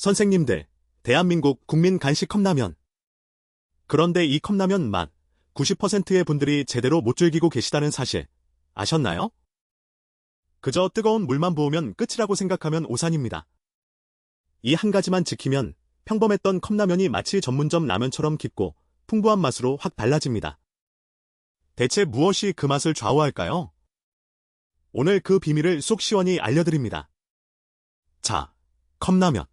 선생님들, 대한민국 국민 간식 컵라면. 그런데 이 컵라면 맛, 90%의 분들이 제대로 못 즐기고 계시다는 사실, 아셨나요? 그저 뜨거운 물만 부으면 끝이라고 생각하면 오산입니다. 이 한 가지만 지키면 평범했던 컵라면이 마치 전문점 라면처럼 깊고 풍부한 맛으로 확 달라집니다. 대체 무엇이 그 맛을 좌우할까요? 오늘 그 비밀을 속 시원히 알려드립니다. 자, 컵라면.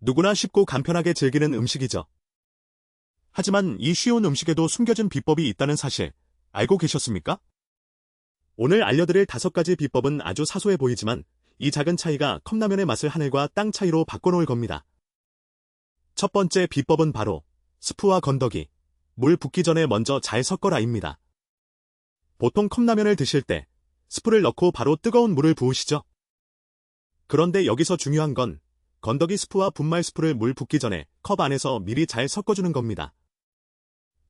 누구나 쉽고 간편하게 즐기는 음식이죠. 하지만 이 쉬운 음식에도 숨겨진 비법이 있다는 사실, 알고 계셨습니까? 오늘 알려드릴 5가지 비법은 아주 사소해 보이지만 이 작은 차이가 컵라면의 맛을 하늘과 땅 차이로 바꿔놓을 겁니다. 첫 번째 비법은 바로 스프와 건더기, 물 붓기 전에 먼저 잘 섞어라입니다. 보통 컵라면을 드실 때 스프를 넣고 바로 뜨거운 물을 부으시죠? 그런데 여기서 중요한 건 건더기 스프와 분말 스프를 물 붓기 전에 컵 안에서 미리 잘 섞어주는 겁니다.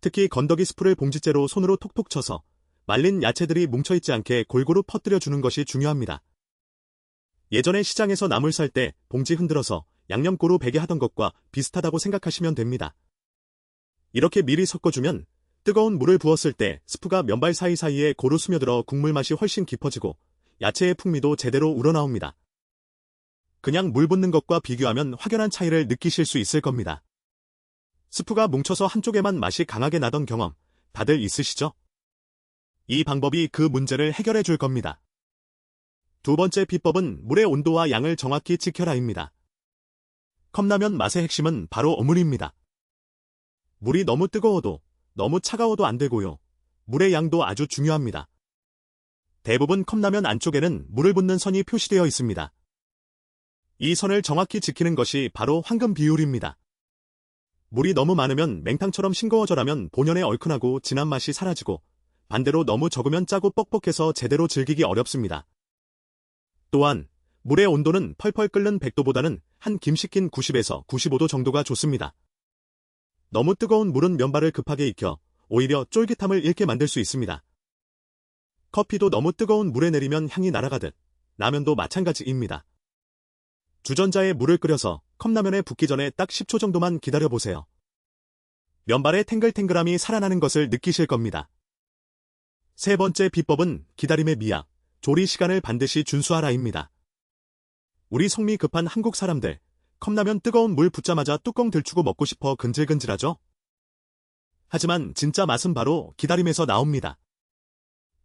특히 건더기 스프를 봉지째로 손으로 톡톡 쳐서 말린 야채들이 뭉쳐있지 않게 골고루 퍼뜨려주는 것이 중요합니다. 예전에 시장에서 나물 살 때 봉지 흔들어서 양념고루 베게 하던 것과 비슷하다고 생각하시면 됩니다. 이렇게 미리 섞어주면 뜨거운 물을 부었을 때 스프가 면발 사이사이에 고루 스며들어 국물 맛이 훨씬 깊어지고 야채의 풍미도 제대로 우러나옵니다. 그냥 물 붓는 것과 비교하면 확연한 차이를 느끼실 수 있을 겁니다. 스프가 뭉쳐서 한쪽에만 맛이 강하게 나던 경험 다들 있으시죠? 이 방법이 그 문제를 해결해 줄 겁니다. 두 번째 비법은 물의 온도와 양을 정확히 지켜라입니다. 컵라면 맛의 핵심은 바로 어물입니다. 물이 너무 뜨거워도 너무 차가워도 안 되고요. 물의 양도 아주 중요합니다. 대부분 컵라면 안쪽에는 물을 붓는 선이 표시되어 있습니다. 이 선을 정확히 지키는 것이 바로 황금 비율입니다. 물이 너무 많으면 맹탕처럼 싱거워져라면 본연의 얼큰하고 진한 맛이 사라지고 반대로 너무 적으면 짜고 뻑뻑해서 제대로 즐기기 어렵습니다. 또한 물의 온도는 펄펄 끓는 100도보다는 한 김 식힌 90에서 95도 정도가 좋습니다. 너무 뜨거운 물은 면발을 급하게 익혀 오히려 쫄깃함을 잃게 만들 수 있습니다. 커피도 너무 뜨거운 물에 내리면 향이 날아가듯 라면도 마찬가지입니다. 주전자에 물을 끓여서 컵라면에 붓기 전에 딱 10초 정도만 기다려보세요. 면발의 탱글탱글함이 살아나는 것을 느끼실 겁니다. 세 번째 비법은 기다림의 미학, 조리 시간을 반드시 준수하라입니다. 우리 속미 급한 한국 사람들, 컵라면 뜨거운 물 붓자마자 뚜껑 들추고 먹고 싶어 근질근질하죠? 하지만 진짜 맛은 바로 기다림에서 나옵니다.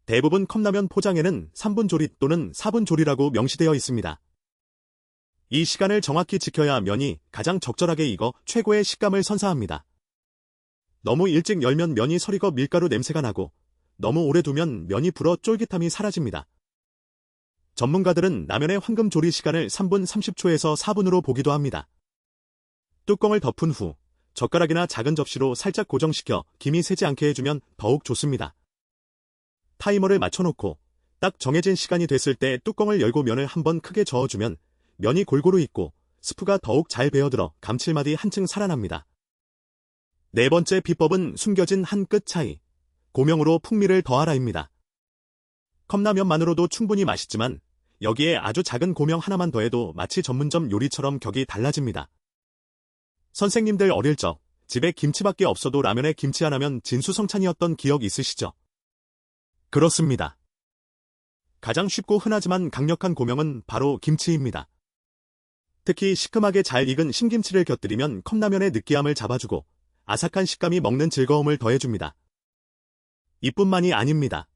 대부분 컵라면 포장에는 3분 조리 또는 4분 조리라고 명시되어 있습니다. 이 시간을 정확히 지켜야 면이 가장 적절하게 익어 최고의 식감을 선사합니다. 너무 일찍 열면 면이 서리거 밀가루 냄새가 나고 너무 오래 두면 면이 불어 쫄깃함이 사라집니다. 전문가들은 라면의 황금 조리 시간을 3분 30초에서 4분으로 보기도 합니다. 뚜껑을 덮은 후 젓가락이나 작은 접시로 살짝 고정시켜 김이 새지 않게 해주면 더욱 좋습니다. 타이머를 맞춰놓고 딱 정해진 시간이 됐을 때 뚜껑을 열고 면을 한번 크게 저어주면 면이 골고루 익고 스프가 더욱 잘 배어들어 감칠맛이 한층 살아납니다. 네 번째 비법은 숨겨진 한 끗 차이, 고명으로 풍미를 더하라입니다. 컵라면만으로도 충분히 맛있지만 여기에 아주 작은 고명 하나만 더해도 마치 전문점 요리처럼 격이 달라집니다. 선생님들 어릴 적 집에 김치밖에 없어도 라면에 김치 하나면 진수성찬이었던 기억 있으시죠? 그렇습니다. 가장 쉽고 흔하지만 강력한 고명은 바로 김치입니다. 특히 시큼하게 잘 익은 신김치를 곁들이면 컵라면의 느끼함을 잡아주고 아삭한 식감이 먹는 즐거움을 더해줍니다. 이뿐만이 아닙니다.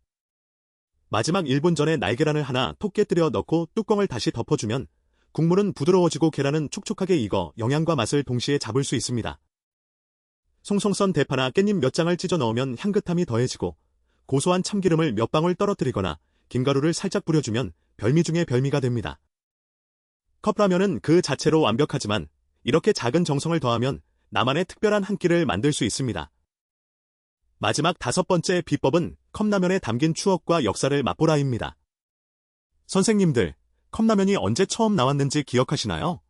마지막 1분 전에 날계란을 하나 톡 깨뜨려 넣고 뚜껑을 다시 덮어주면 국물은 부드러워지고 계란은 촉촉하게 익어 영양과 맛을 동시에 잡을 수 있습니다. 송송 썬 대파나 깻잎 몇 장을 찢어 넣으면 향긋함이 더해지고 고소한 참기름을 몇 방울 떨어뜨리거나 김가루를 살짝 뿌려주면 별미 중의 별미가 됩니다. 컵라면은 그 자체로 완벽하지만 이렇게 작은 정성을 더하면 나만의 특별한 한 끼를 만들 수 있습니다. 마지막 5번째 비법은 컵라면에 담긴 추억과 역사를 맛보라입니다. 선생님들, 컵라면이 언제 처음 나왔는지 기억하시나요?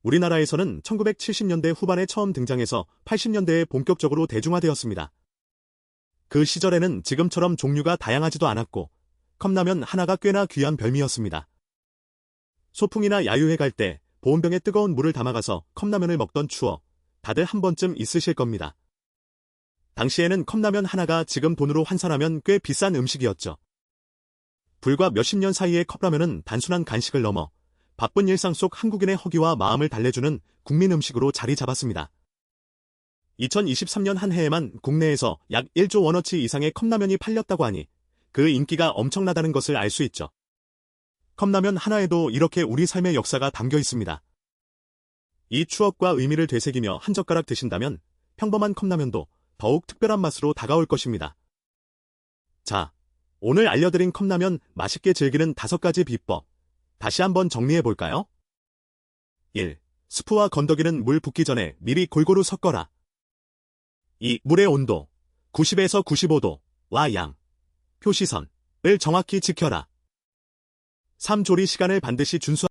우리나라에서는 1970년대 후반에 처음 등장해서 80년대에 본격적으로 대중화되었습니다. 그 시절에는 지금처럼 종류가 다양하지도 않았고 컵라면 하나가 꽤나 귀한 별미였습니다. 소풍이나 야유회 갈 때 보온병에 뜨거운 물을 담아가서 컵라면을 먹던 추억, 다들 한 번쯤 있으실 겁니다. 당시에는 컵라면 하나가 지금 돈으로 환산하면 꽤 비싼 음식이었죠. 불과 몇십 년 사이에 컵라면은 단순한 간식을 넘어 바쁜 일상 속 한국인의 허기와 마음을 달래주는 국민 음식으로 자리 잡았습니다. 2023년 한 해에만 국내에서 약 1조 원어치 이상의 컵라면이 팔렸다고 하니 그 인기가 엄청나다는 것을 알 수 있죠. 컵라면 하나에도 이렇게 우리 삶의 역사가 담겨 있습니다. 이 추억과 의미를 되새기며 한 젓가락 드신다면 평범한 컵라면도 더욱 특별한 맛으로 다가올 것입니다. 자, 오늘 알려드린 컵라면 맛있게 즐기는 5가지 비법, 다시 한번 정리해볼까요? 1. 스프와 건더기는 물 붓기 전에 미리 골고루 섞어라. 2. 물의 온도 90에서 95도와 양, 표시선을 정확히 지켜라. 3. 조리 시간을 반드시 준수하라.